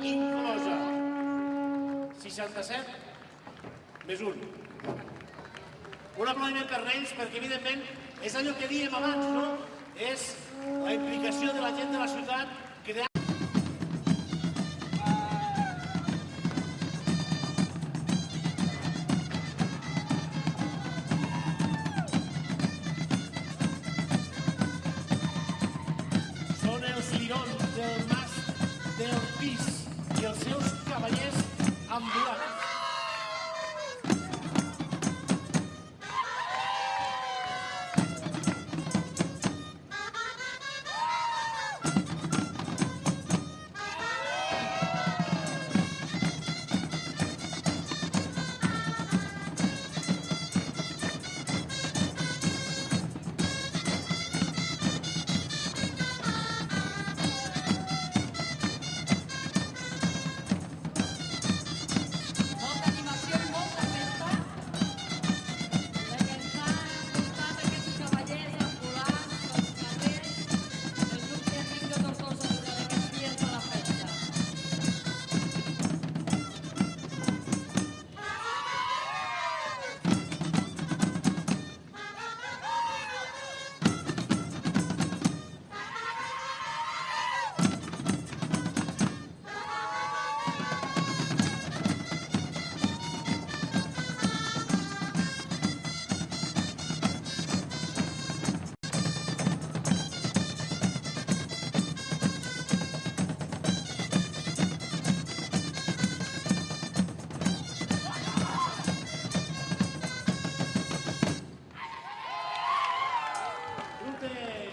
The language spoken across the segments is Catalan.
inclosa. 67 més 1. Un aplaudiment per ells perquè, evidentment, és allò que dèiem abans, no? És la implicació de la gent de la ciutat creant... Són els lirons del mas d'Ortiz i els seus cavallers ambulants.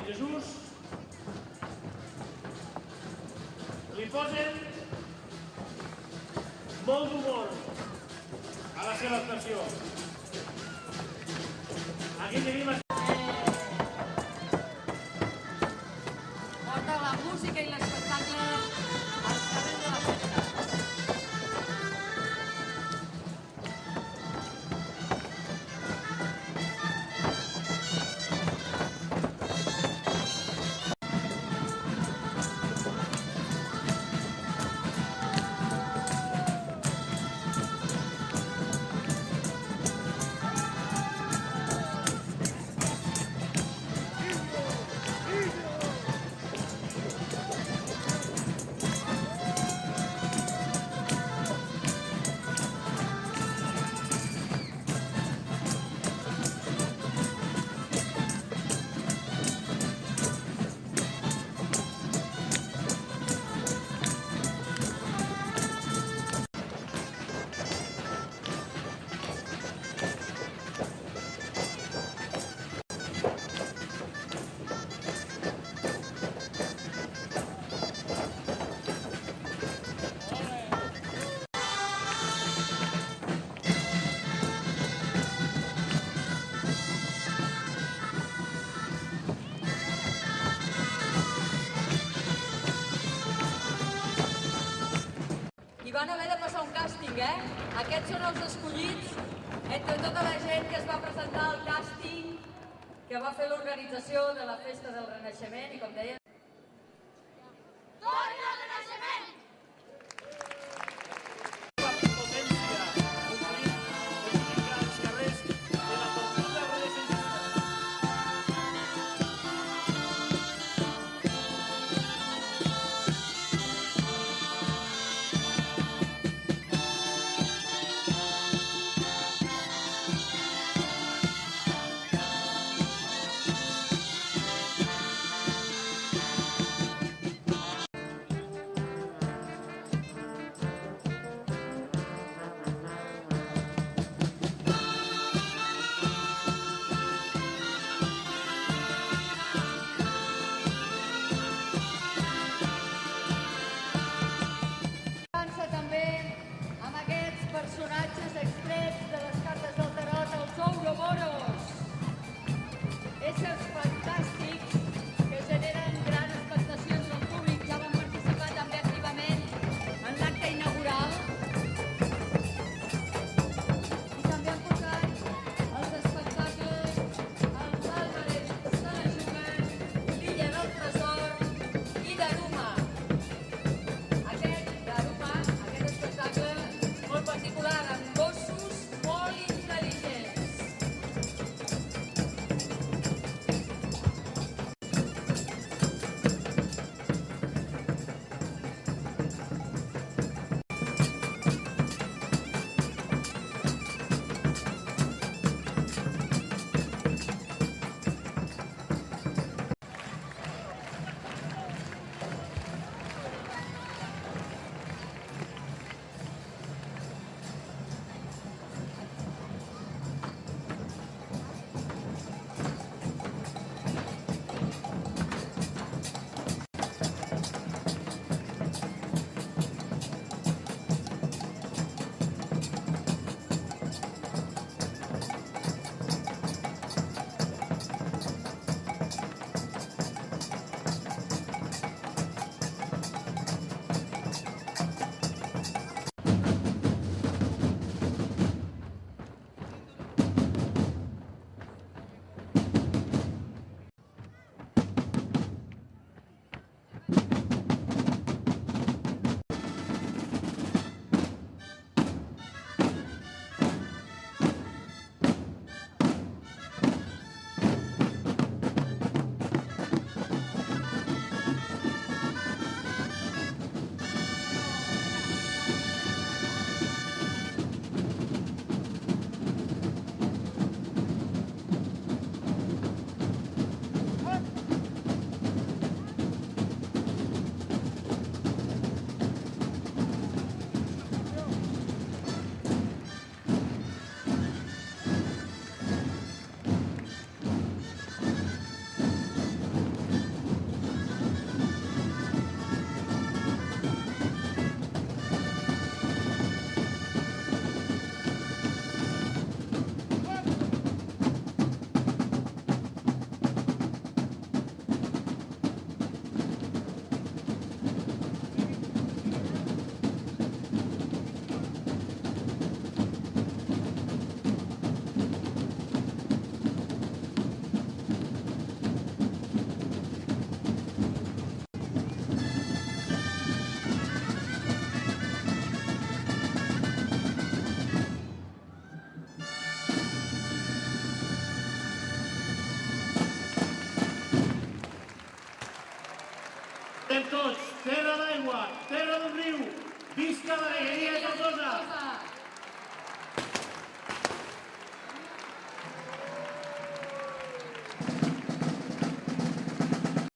Jesús li posen molt d'humor a la seva actuació. Aquí tenim... Porta la música i l'espectacle als carrers de la festa. Van haver de passar un càsting, Aquests són els escollits entre tota la gent que es va presentar al càsting que va fer l'organització de la Festa del Renaixement i, com deia... Torna el Renaixement! Riu. Visca la vegueria de Tortosa!